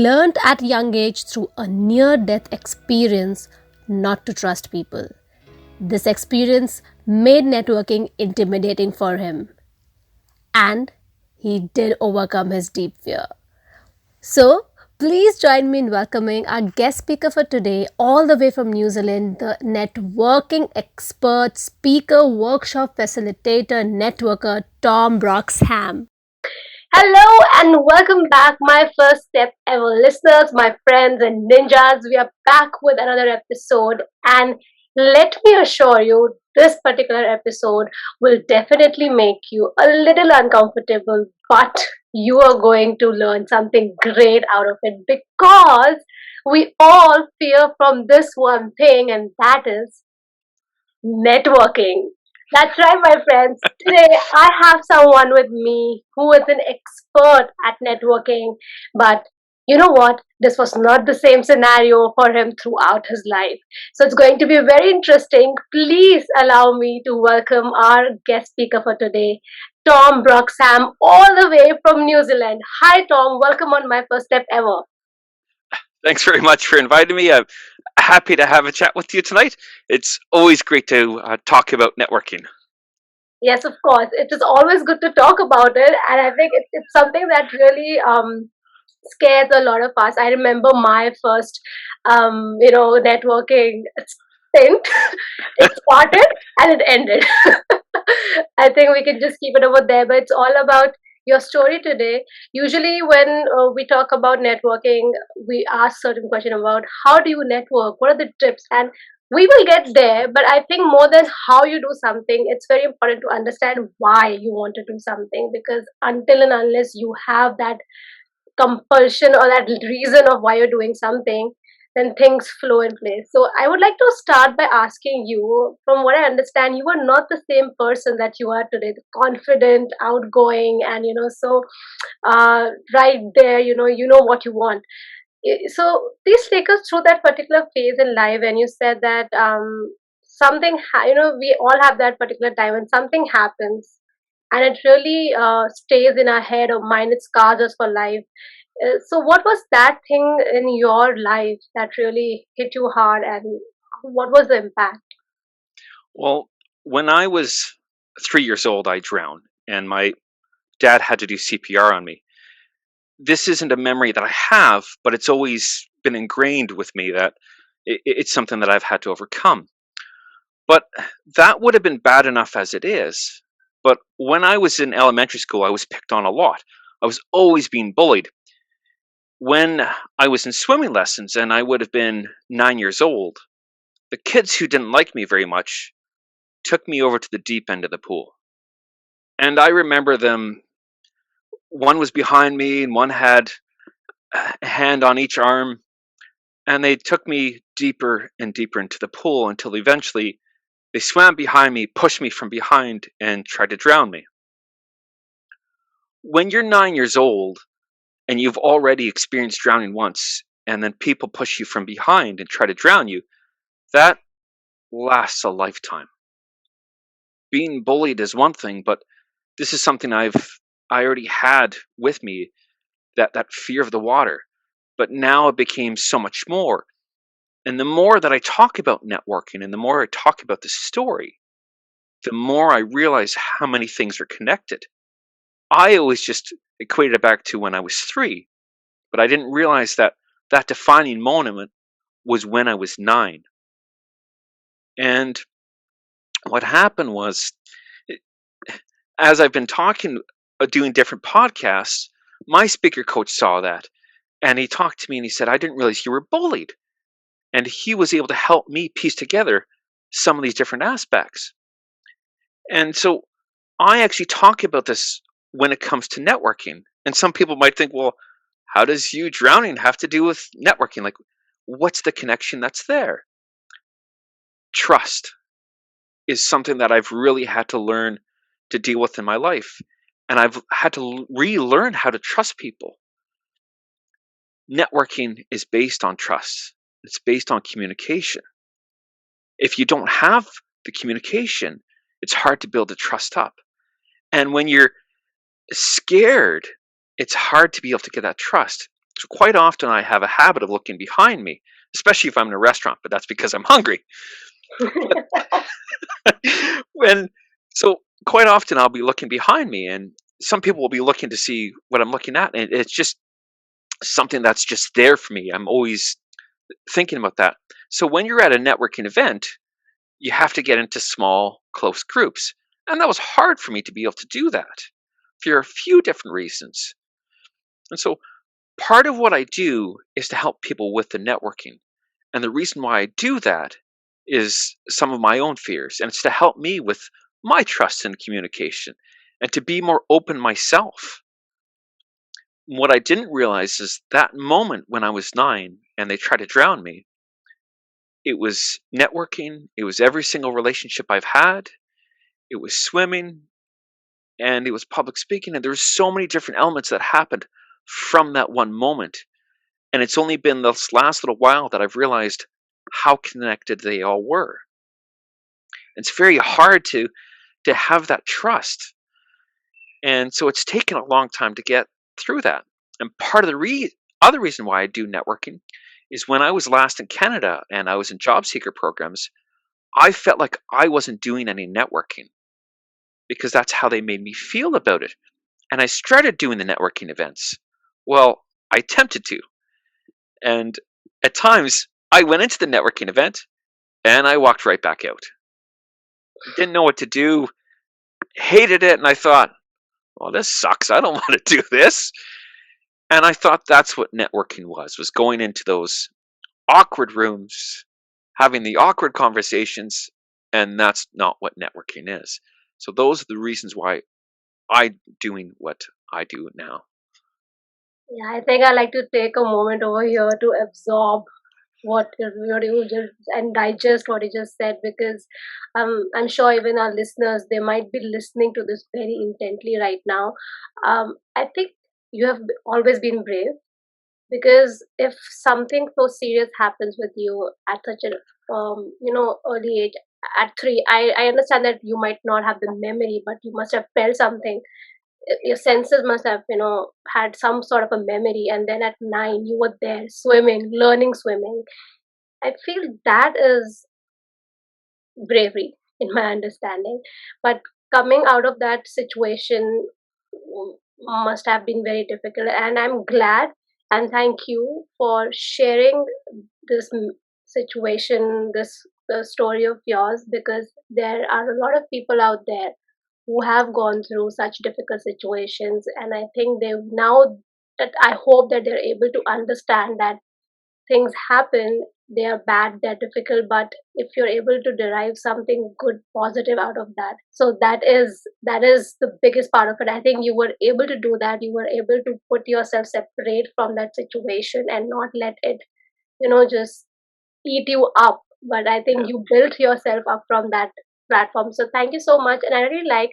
learned at a young age through a near-death experience not to trust people. This experience made networking intimidating for him, and he did overcome his deep fear. So, please join me in welcoming our guest speaker for today, all the way from New Zealand, the networking expert, speaker, workshop facilitator, networker, Tom Broxham. Hello and welcome back, my first step ever listeners, my friends and ninjas. We are back with another episode, and let me assure you, this particular episode will definitely make you a little uncomfortable, but you are going to learn something great out of it because we all fear from this one thing, and that is networking. That's right, my friends. Today I have someone with me who is an expert at networking. But you know what? This was not the same scenario for him throughout his life. So it's going to be very interesting. Please allow me to welcome our guest speaker for today, Tom Broxham, all the way from New Zealand. Hi, Tom. Welcome on my first step ever. Thanks very much for inviting me. I'm happy to have a chat with you tonight. It's always great to talk about networking. Yes, of course. It is always good to talk about it, and I think it's something that really scares a lot of us. I remember my first, networking stint. It started and it ended. I think we can just keep it over there, but it's all about your story today. Usually, when we talk about networking, we ask certain question about how do you network, what are the tips, and we will get there. But I think more than how you do something, it's very important to understand why you want to do something, because until and unless you have that compulsion or that reason of why you're doing something, then things flow in place. So I would like to start by asking you, from what I understand, you are not the same person that you are today, the confident, outgoing, and right there, you know what you want. So please take us through that particular phase in life when you said that we all have that particular time when something happens and it really stays in our head or mind, it scars us for life. So what was that thing in your life that really hit you hard, and what was the impact? Well, when I was 3 years old, I drowned, and my dad had to do CPR on me. This isn't a memory that I have, but it's always been ingrained with me that it's something that I've had to overcome. But that would have been bad enough as it is. But when I was in elementary school, I was picked on a lot. I was always being bullied. When I was in swimming lessons and I would have been 9 years old, the kids who didn't like me very much took me over to the deep end of the pool. And I remember them, one was behind me and one had a hand on each arm, and they took me deeper and deeper into the pool until eventually they swam behind me, pushed me from behind, and tried to drown me. When you're 9 years old and you've already experienced drowning once, and then people push you from behind and try to drown you, that lasts a lifetime. Being bullied is one thing, but this is something I already had with me, that fear of the water. But now it became so much more. And the more that I talk about networking and the more I talk about the story, the more I realize how many things are connected. I always just equated it back to when I was 3, but I didn't realize that that defining moment was when I was 9. And what happened was, as I've been talking, doing different podcasts, my speaker coach saw that, and he talked to me and he said, "I didn't realize you were bullied." And he was able to help me piece together some of these different aspects. And so I actually talk about this when it comes to networking. And some people might think, well, how does you drowning have to do with networking? Like, what's the connection that's there? Trust is something that I've really had to learn to deal with in my life. And I've had to relearn how to trust people. Networking is based on trust. It's based on communication. If you don't have the communication, it's hard to build the trust up. And when you're scared, it's hard to be able to get that trust. So quite often I have a habit of looking behind me, especially if I'm in a restaurant, but that's because I'm hungry. when so quite often I'll be looking behind me, and some people will be looking to see what I'm looking at, and it's just something that's just there for me. I'm always thinking about that. So when you're at a networking event, you have to get into small, close groups. And that was hard for me to be able to do that for a few different reasons. And so part of what I do is to help people with the networking. And the reason why I do that is some of my own fears. And it's to help me with my trust in communication and to be more open myself. What I didn't realize is that moment when I was 9 and they tried to drown me, it was networking, it was every single relationship I've had, it was swimming, and it was public speaking. And there were so many different elements that happened from that one moment. And it's only been this last little while that I've realized how connected they all were. It's very hard to have that trust. And so it's taken a long time to get through that. And part of the other reason why I do networking is when I was last in Canada and I was in job seeker programs, I felt like I wasn't doing any networking because that's how they made me feel about it. And I started doing the networking events. Well, I attempted to. And at times, I went into the networking event and I walked right back out. Didn't know what to do, hated it, and I thought, well, this sucks. I don't want to do this. And I thought that's what networking was going into those awkward rooms, having the awkward conversations, and that's not what networking is. So those are the reasons why I'm doing what I do now. Yeah, I think I like to take a moment over here to absorb what you just and digest what you just said, because I'm sure even our listeners, they might be listening to this very intently right now. I think you have always been brave, because if something so serious happens with you at such a early age, at 3, I understand that you might not have the memory, but you must have felt something. Your senses must have had some sort of a memory, and then at 9 you were there swimming, learning swimming. I feel that is bravery in my understanding. But coming out of that situation must have been very difficult. And I'm glad and thank you for sharing this situation, this the story of yours, because there are a lot of people out there who have gone through such difficult situations. And I think they now, that I hope that they're able to understand that things happen, they are bad, they're difficult, but if you're able to derive something good, positive out of that, so that is the biggest part of it. I think you were able to do that. You were able to put yourself separate from that situation and not let it just eat you up. But I think Yeah. you built yourself up from that platform. So thank you so much. And I really like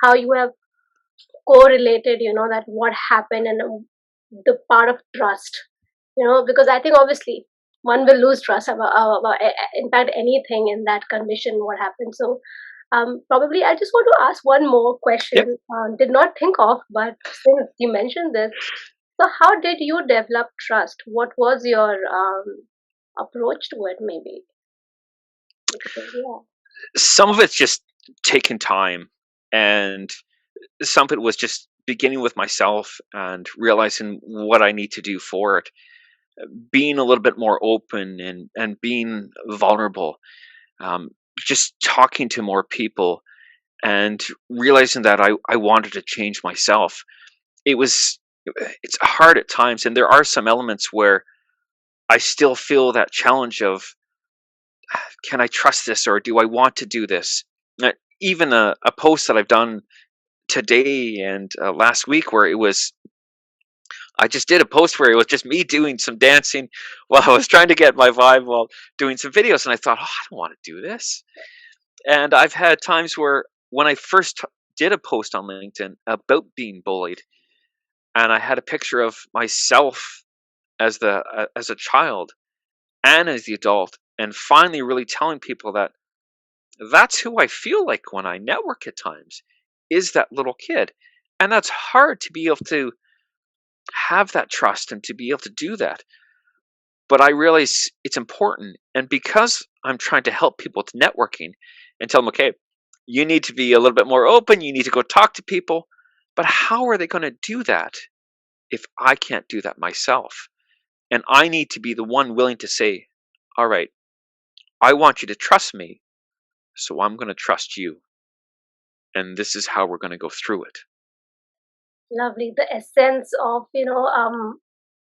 how you have correlated, that what happened, and the part of trust, because I think obviously one will lose trust about in fact anything in that condition what happened. So probably I just want to ask one more question. Yep. Did not think of, but since you mentioned this, so how did you develop trust? What was your approach to it, maybe? Because, yeah. Some of it's just taking time, and some of it was just beginning with myself and realizing what I need to do for it, being a little bit more open and being vulnerable, just talking to more people and realizing that I wanted to change myself. It was it's hard at times, and there are some elements where I still feel that challenge of, can I trust this, or do I want to do this? Uh, Even a post that I've done today and last week, where I just did a post where it was just me doing some dancing while I was trying to get my vibe while doing some videos, and I thought, oh, I don't want to do this. And I've had times where when I first did a post on LinkedIn about being bullied, and I had a picture of myself as a child and as the adult, and finally really telling people that that's who I feel like when I network at times, is that little kid. And that's hard to be able to have that trust and to be able to do that. But I realize it's important. And because I'm trying to help people with networking and tell them, okay, you need to be a little bit more open, you need to go talk to people. But how are they going to do that if I can't do that myself? And I need to be the one willing to say, all right, I want you to trust me, so I'm going to trust you. And this is how we're going to go through it. Lovely. The essence of,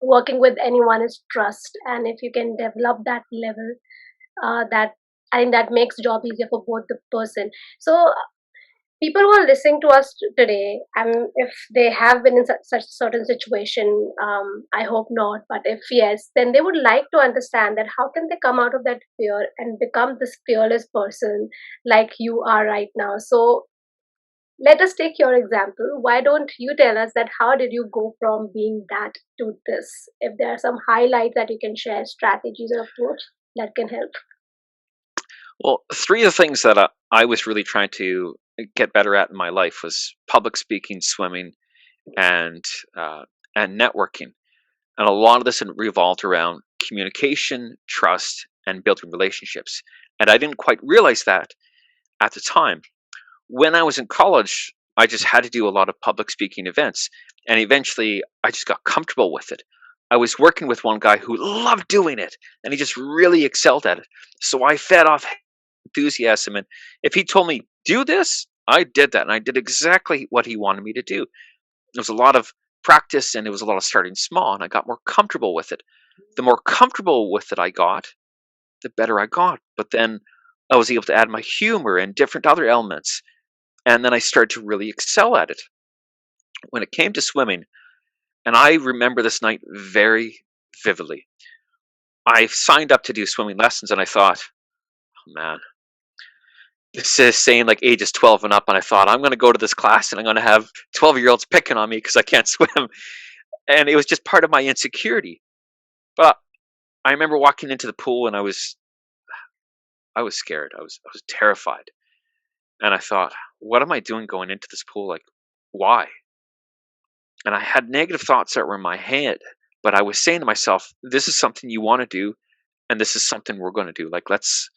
working with anyone is trust. And if you can develop that level, that I think that makes job easier for both the person. So people who are listening to us today, if they have been in such certain situation, I hope not, but if yes, then they would like to understand that how can they come out of that fear and become this fearless person like you are right now. So let us take your example. Why don't you tell us that how did you go from being that to this? If there are some highlights that you can share, strategies or approach that can help. Well, three of the things that I was really trying to get better at in my life was public speaking, swimming, and uh, and networking. And a lot of this revolved around communication, trust, and building relationships. And I didn't quite realize that at the time. When I was in college, I just had to do a lot of public speaking events. And eventually, I just got comfortable with it. I was working with one guy who loved doing it, and he just really excelled at it. So I fed off enthusiasm. And if he told me, do this, I did that. And I did exactly what he wanted me to do. It was a lot of practice and it was a lot of starting small, and I got more comfortable with it. The more comfortable with it I got, the better I got. But then I was able to add my humor and different other elements. And then I started to really excel at it. When it came to swimming, and I remember this night very vividly, I signed up to do swimming lessons and I thought, oh man, this is saying like ages 12 and up. And I thought, I'm going to go to this class and I'm going to have 12-year-olds picking on me because I can't swim. And it was just part of my insecurity. But I remember walking into the pool and I was scared. I was terrified. And I thought, what am I doing going into this pool? Like, why? And I had negative thoughts that were in my head, but I was saying to myself, this is something you want to do, and this is something we're going to do. Like, let's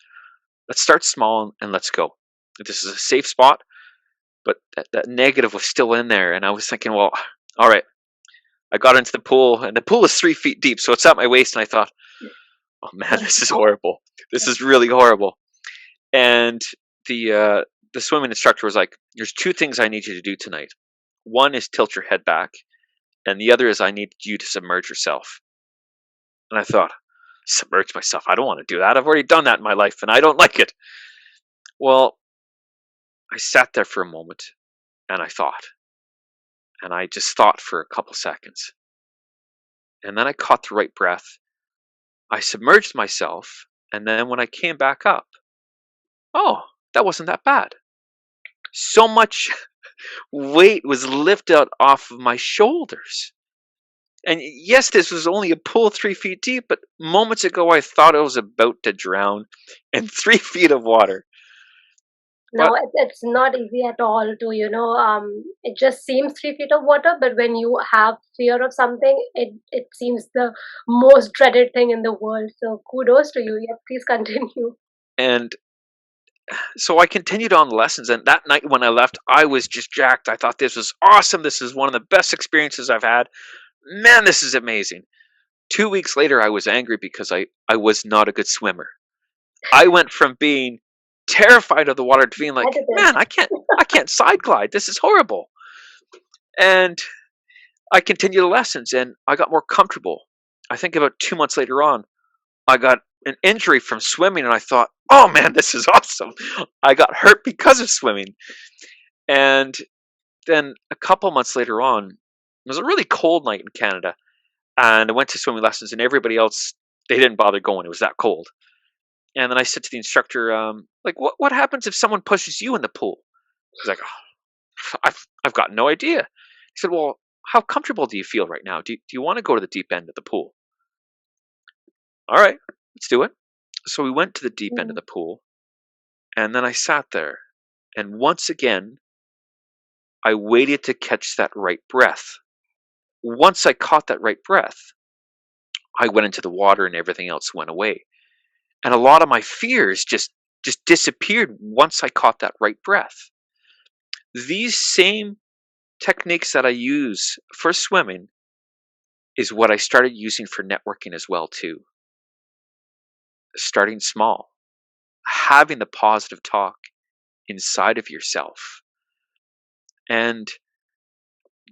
start small and let's go. This is a safe spot, but that negative was still in there. And I was thinking, well, all right. I got into the pool, and the pool is 3 feet deep, so it's at my waist. And I thought, oh man, this is horrible. This is really horrible. And the swimming instructor was like, "There's two things I need you to do tonight. One is tilt your head back, and the other is I need you to submerge yourself." And I thought, submerge myself? I don't want to do that. I've already done that in my life, and I don't like it. Well, I sat there for a moment, and I thought, and I just thought for a couple seconds, and then I caught the right breath. I submerged myself, and then when I came back up, oh, that wasn't that bad. So much weight was lifted off of my shoulders. And yes, this was only a pool 3 feet deep, but moments ago I thought I was about to drown in 3 feet of water. Now But it's not easy at all to, it just seems 3 feet of water, but when you have fear of something, it seems the most dreaded thing in the world. So kudos to you. Yeah, please continue. and so I continued on the lessons, and that night when I left, I was just jacked. I thought this was awesome. This is one of the best experiences I've had. Man, this is amazing. 2 weeks later, I was angry because I was not a good swimmer. I went from being terrified of the water to being like, Competitive. man, I can't side glide. This is horrible. And I continued the lessons and I got more comfortable. I think about 2 months later on, I got an injury from swimming and I thought, oh man, this is awesome. I got hurt because of swimming. And then a couple months later on, it was a really cold night in Canada. And I went to swimming lessons and everybody else, they didn't bother going. It was that cold. And then I said to the instructor, like, what happens if someone pushes you in the pool? He's like, oh, I've got no idea. He said, well, how comfortable do you feel right now? Do you want to go to the deep end of the pool? All right, let's do it. So we went to the deep end of Mm. the pool, and then I sat there. And once again, I waited to catch that right breath. once I caught that right breath, I went into the water and everything else went away. And a lot of my fears just disappeared once I caught that right breath. These same techniques that I use for swimming is what I started using for networking as well too. Starting small, having the positive talk inside of yourself, and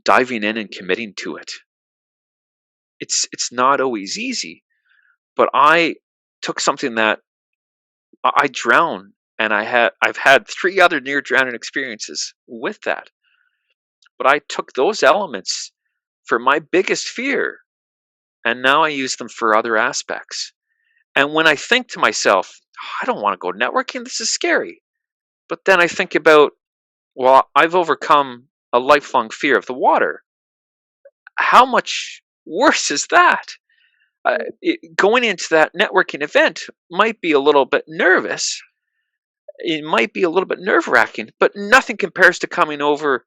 diving in and committing to it. It's not always easy, but I took something that I drowned, and I've had 3 other near drowning experiences with that. But I took those elements for my biggest fear, and now I use them for other aspects. And when I think to myself, I don't want to go networking, this is scary. But then I think about, well, I've overcome a lifelong fear of the water. How much worse is that? Going into that networking event might be a little bit nervous. It might be a little bit nerve wracking, but nothing compares to coming over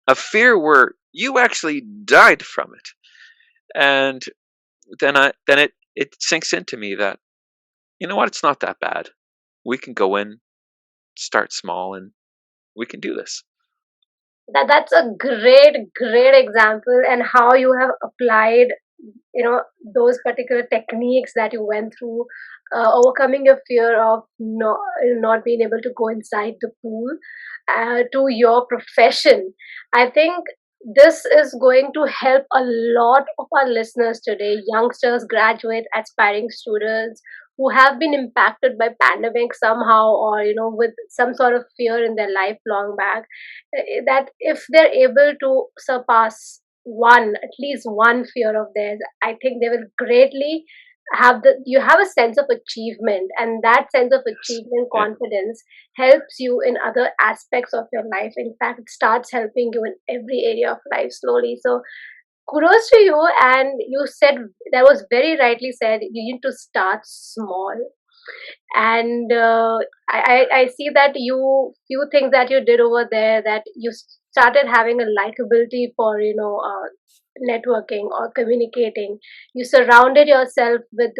a fear where you actually died from it. And then it sinks into me that, you know what, it's not that bad. We can go in, start small, and we can do this. That's a great example, and how you have applied, those particular techniques that you went through, overcoming your fear of not being able to go inside the pool, to your profession. I think this is going to help a lot of our listeners today, youngsters, graduates, aspiring students who have been impacted by pandemic somehow, or with some sort of fear in their life long back, that if they're able to surpass at least one fear of theirs, I think they will greatly you have a sense of achievement, and that sense of Yes. achievement, Yeah. confidence, helps you in other aspects of your life. In fact, it starts helping you in every area of life slowly. So kudos to you. And you said, that was very rightly said, you need to start small. And I see that few things that you did over there, that you started having a likability for networking or communicating. You surrounded yourself with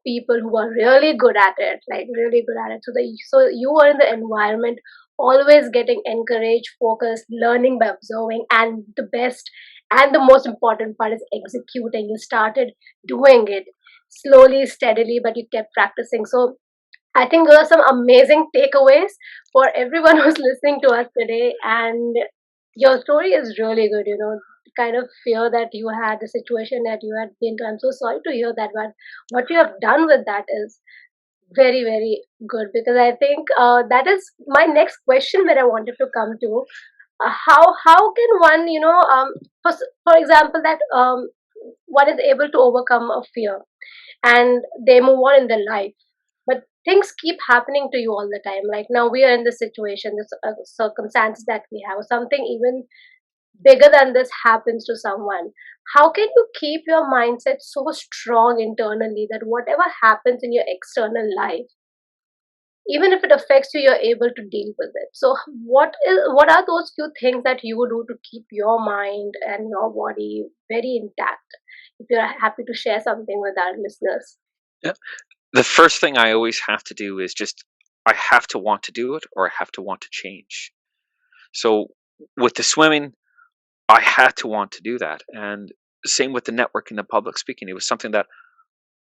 people who are really good at it, like really good at it, so you were in the environment, always getting encouraged, focused, learning by observing, and the best and the most important part is executing. You started doing it slowly, steadily, but you kept practicing. So I think those are some amazing takeaways for everyone who's listening to us today. And your story is really good, the kind of fear that you had, the situation that you had been to. I'm so sorry to hear that, but what you have done with that is very, very good, because I think that is my next question that I wanted to come to. How can one, for example, that one is able to overcome a fear and they move on in their life, but things keep happening to you all the time. Like now we are in this situation, this circumstance that we have, or something even bigger than this happens to someone. How can you keep your mindset so strong internally that whatever happens in your external life, even if it affects you, you're able to deal with it? So what are those few things that you would do to keep your mind and your body very intact, if you're happy to share something with our listeners? Yeah. The first thing I always have to do is I have to want to do it, or I have to want to change. So with the swimming, I had to want to do that. And same with the networking, the public speaking. It was something that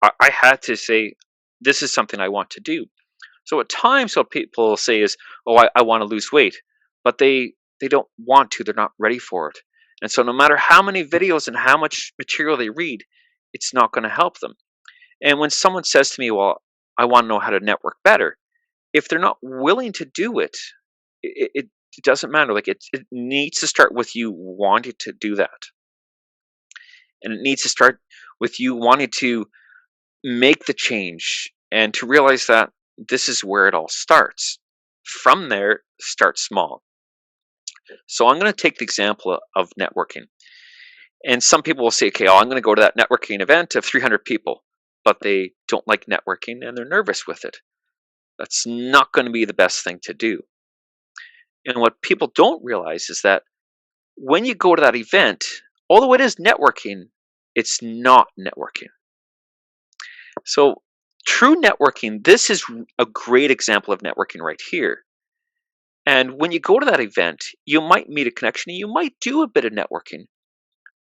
I had to say, this is something I want to do. So at times what people say is, oh, I want to lose weight, but they don't want to, they're not ready for it. And so no matter how many videos and how much material they read, it's not going to help them. And when someone says to me, well, I want to know how to network better, if they're not willing to do it, it doesn't matter. Like it needs to start with you wanting to do that. And it needs to start with you wanting to make the change and to realize that this is where it all starts. From there, start small. So I'm going to take the example of networking. And some people will say, okay, I'm going to go to that networking event of 300 people, but they don't like networking and they're nervous with it. That's not going to be the best thing to do. And what people don't realize is that when you go to that event, Although it is networking, it's not networking. So, true networking, this is a great example of networking right here. And when you go to that event, you might meet a connection and you might do a bit of networking.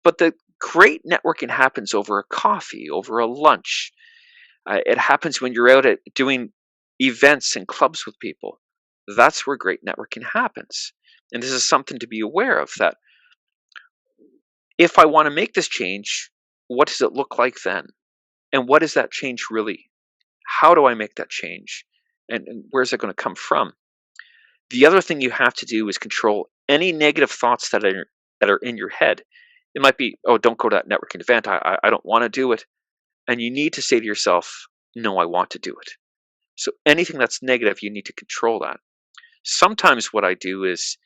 But the great networking happens over a coffee, over a lunch. It happens when you're out at doing events and clubs with people. That's where great networking happens. And this is something to be aware of, that if I want to make this change, what does it look like then? And what is that change really? How do I make that change? And where's it going to come from? The other thing you have to do is control any negative thoughts that are in your head. It might be, oh, don't go to that networking event. I don't want to do it. And you need to say to yourself, no, I want to do it. So anything that's negative, you need to control that. Sometimes what I do is,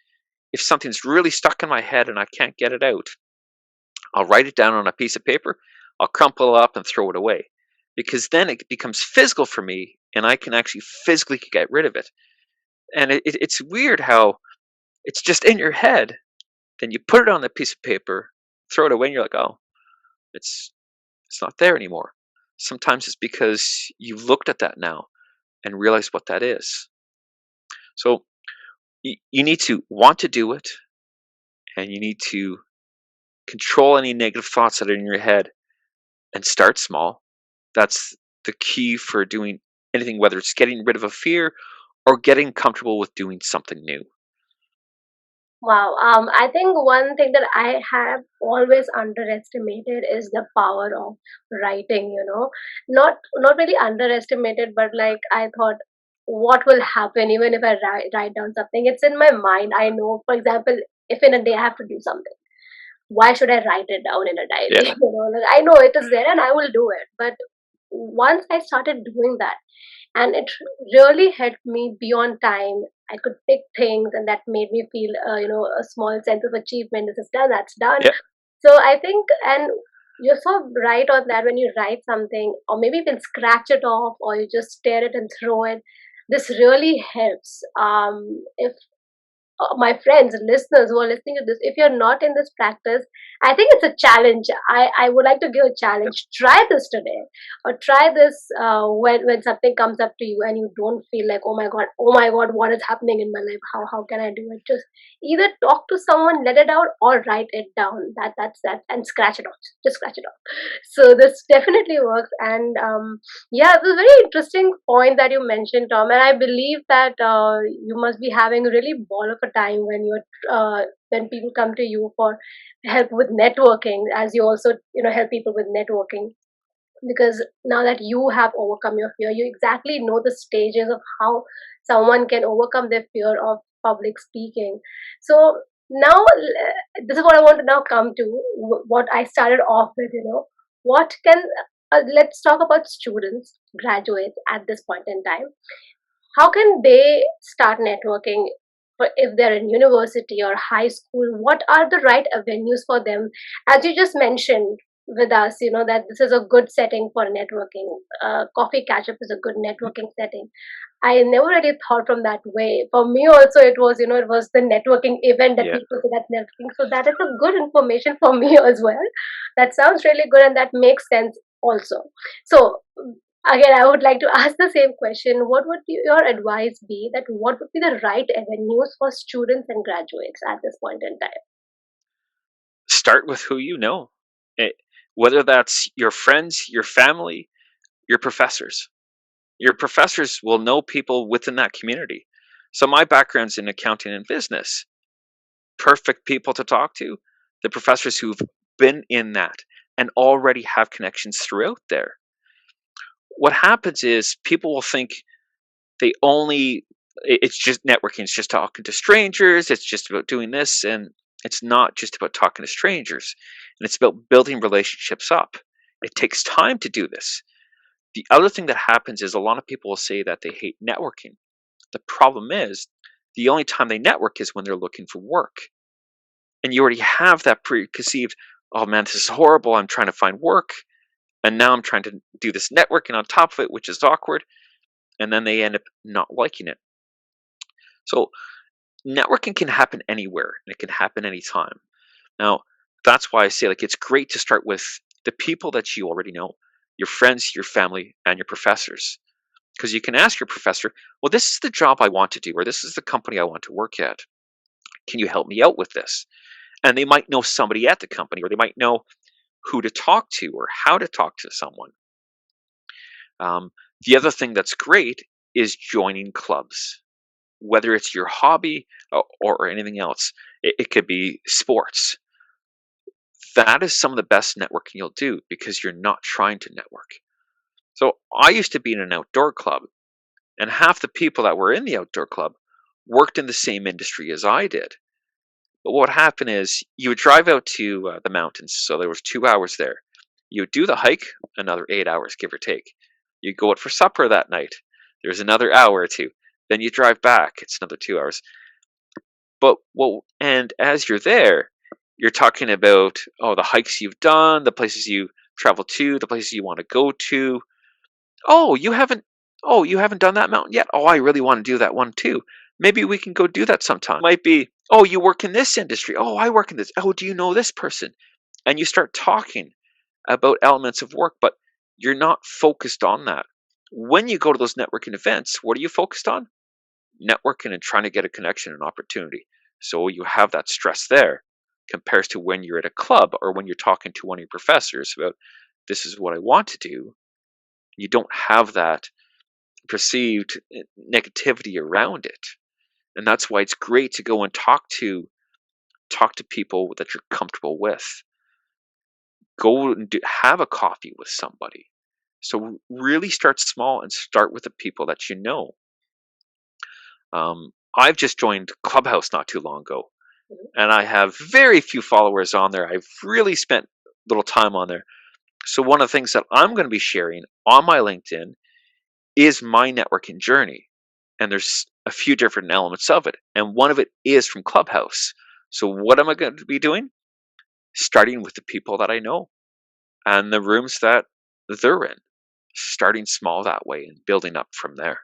if something's really stuck in my head and I can't get it out, I'll write it down on a piece of paper, I'll crumple it up and throw it away. Because then it becomes physical for me and I can actually physically get rid of it. And it's weird how it's just in your head. Then you put it on the piece of paper, throw it away, and you're like, oh, it's not there anymore. Sometimes it's because you've looked at that now and realized what that is. So you need to want to do it, and you need to control any negative thoughts that are in your head and start small. That's the key for doing anything, whether it's getting rid of a fear or getting comfortable with doing something new. Wow. I think one thing that I have always underestimated is the power of writing, Not really underestimated, but like I thought, what will happen even if I write down something? It's in my mind. I know, for example, if in a day I have to do something, why should I write it down in a diary? Yeah. Like I know it is there and I will do it. But once I started doing that, and it really helped me beyond time. I could pick things, and that made me feel, a small sense of achievement. This is done, that's done. Yeah. So I think, and you're so right on that, when you write something, or maybe even scratch it off, or you just stare it and throw it. This really helps. If my friends, listeners who are listening to this, if you're not in this practice, I think it's a challenge. I would like to give a Yep. challenge. Try this today, or try this when something comes up to you and you don't feel like, oh my god, what is happening in my life? How can I do it? Just either talk to someone, let it out, or write it down. That's that, and scratch it off. Just scratch it off. So this definitely works, and yeah, it was a very interesting point that you mentioned, Tom. And I believe that you must be having a really ball of a time when people come to you for help with networking, as you also help people with networking, because now that you have overcome your fear, you exactly know the stages of how someone can overcome their fear of public speaking. So now, this is what I want to now come to, what I started off with. What can let's talk about students, graduates at this point in time. How can they start networking if they're in university or high school? What are the right avenues for them? As you just mentioned with us, that this is a good setting for networking. Coffee catch up is a good networking setting. I never really thought from that way. For me also, it was, it was the networking event that Yeah. people say that networking. So that is a good information for me as well. That sounds really good, and that makes sense also. So again, I would like to ask the same question. What would your advice be, that what would be the right avenues for students and graduates at this point in time? Start with who you know. It, whether that's your friends, your family, your professors. Your professors will know people within that community. So my background's in accounting and business. Perfect people to talk to, the professors who've been in that and already have connections throughout there. What happens is people will think they only it's just networking, it's just talking to strangers, it's just about doing this, and it's not just about talking to strangers. And it's about building relationships up. It takes time to do this. The other thing that happens is a lot of people will say that they hate networking. The problem is the only time they network is when they're looking for work. And you already have that preconceived, oh man, this is horrible. I'm trying to find work. And now I'm trying to do this networking on top of it, which is awkward. And then they end up not liking it. So networking can happen anywhere and it can happen anytime. Now, that's why I say, like, it's great to start with the people that you already know, your friends, your family, and your professors. Because you can ask your professor, well, this is the job I want to do, or this is the company I want to work at. Can you help me out with this? And they might know somebody at the company, or they might know who to talk to or how to talk to someone. The other thing that's great is joining clubs, whether it's your hobby or anything else. It could be sports. That is some of the best networking you'll do because you're not trying to network. So I used to be in an outdoor club, and half the people that were in the outdoor club worked in the same industry as I did. But what happened is you would drive out to the mountains, so there was 2 hours there. You would do the hike, another 8 hours, give or take. You go out for supper that night. There's another hour or two. Then you drive back. It's another 2 hours. And as you're there, you're talking about the hikes you've done, the places you travel to, the places you want to go to. You haven't done that mountain yet? Oh, I really want to do that one too. Maybe we can go do that sometime. It might be, you work in this industry. Oh, I work in this. Oh, do you know this person? And you start talking about elements of work, but you're not focused on that. When you go to those networking events, what are you focused on? Networking and trying to get a connection and opportunity. So you have that stress there compared to when you're at a club or when you're talking to one of your professors about, this is what I want to do. You don't have that perceived negativity around it. And that's why it's great to go and talk to people that you're comfortable with. Go and have a coffee with somebody. So really start small and start with the people that you know. I've just joined Clubhouse not too long ago, and I have very few followers on there. I've really spent little time on there. So one of the things that I'm going to be sharing on my LinkedIn is my networking journey. And there's a few different elements of it. And one of it is from Clubhouse. So what am I going to be doing? Starting with the people that I know and the rooms that they're in. Starting small that way and building up from there.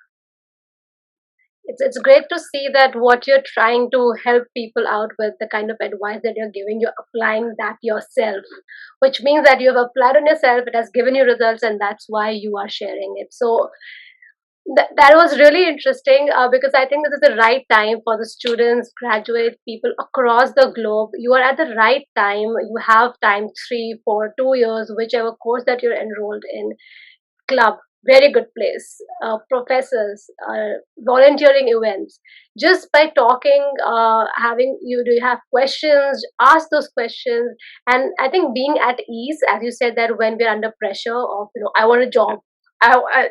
It's great to see that what you're trying to help people out with, the kind of advice that you're giving, you're applying that yourself, which means that you have applied on yourself, it has given you results, and that's why you are sharing it. So that was really interesting because I think this is the right time for the students, graduate people across the globe. You are at the right time. You have time, 3, 4, 2 years, whichever course that you're enrolled in. Club, very good place. Professors, volunteering events. Just by talking, do you have questions? Ask those questions, and I think being at ease, as you said, that when we're under pressure of I want a job,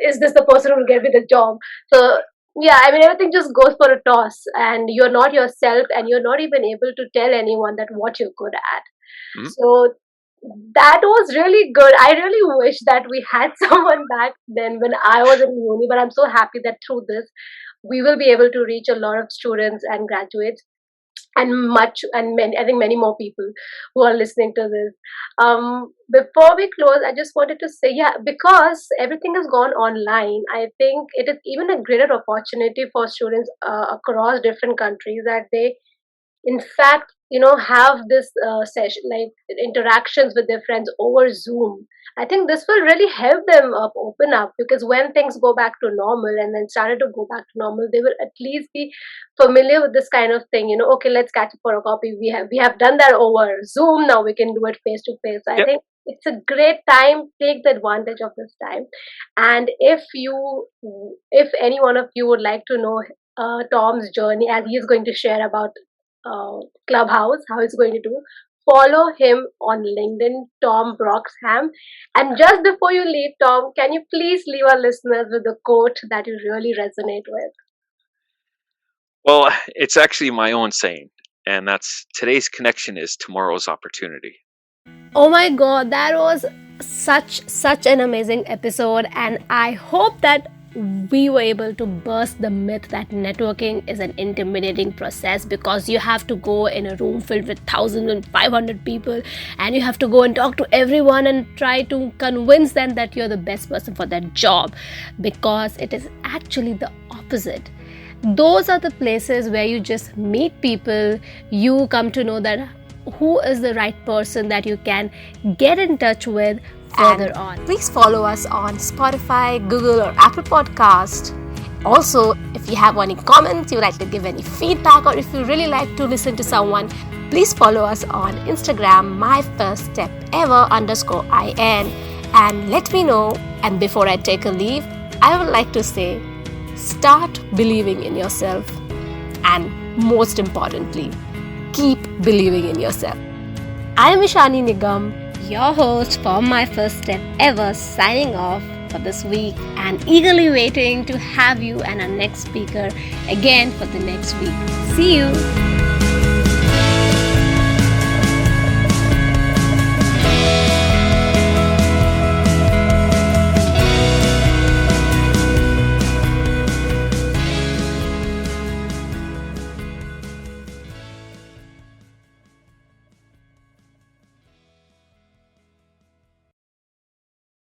is this the person who will get me the job? So yeah, I mean everything just goes for a toss, and you're not yourself, and you're not even able to tell anyone that what you're good at. Mm-hmm. So that was really good. I really wish that we had someone back then when I was in uni, but I'm so happy that through this we will be able to reach a lot of students and graduates and I think many more people who are listening to this. Before we close, I just wanted to say, because everything has gone online, I think it is even a greater opportunity for students across different countries that they in fact have this session, like interactions with their friends over Zoom. I think this will really help them open up, because when things go back to normal and then started to go back to normal, they will at least be familiar with this kind of thing. Okay, let's catch up for a coffee. We have done that over Zoom. Now we can do it face to face. I think it's a great time. Take the advantage of this time. And if any one of you would like to know Tom's journey, as he is going to share about Clubhouse, how it's going to do, follow him on LinkedIn, Tom Broxham. And just before you leave, Tom, can you please leave our listeners with a quote that you really resonate with? Well, it's actually my own saying, and that's, today's connection is tomorrow's opportunity. Oh my God, that was such an amazing episode, and I hope that we were able to burst the myth that networking is an intimidating process, because you have to go in a room filled with 1,500 people and you have to go and talk to everyone and try to convince them that you're the best person for that job, because it is actually the opposite. Those are the places where you just meet people, you come to know that who is the right person that you can get in touch with further on. Please follow us on Spotify, Google or Apple Podcast. Also, if you have any comments, you like to give any feedback, or if you really like to listen to someone, please follow us on Instagram, myfirststepever_in, and let me know. And before I take a leave, I would like to say, start believing in yourself, and most importantly, keep believing in yourself. I am Ishani Nigam, your host for My First Step Ever, signing off for this week and eagerly waiting to have you and our next speaker again for the next week. See you.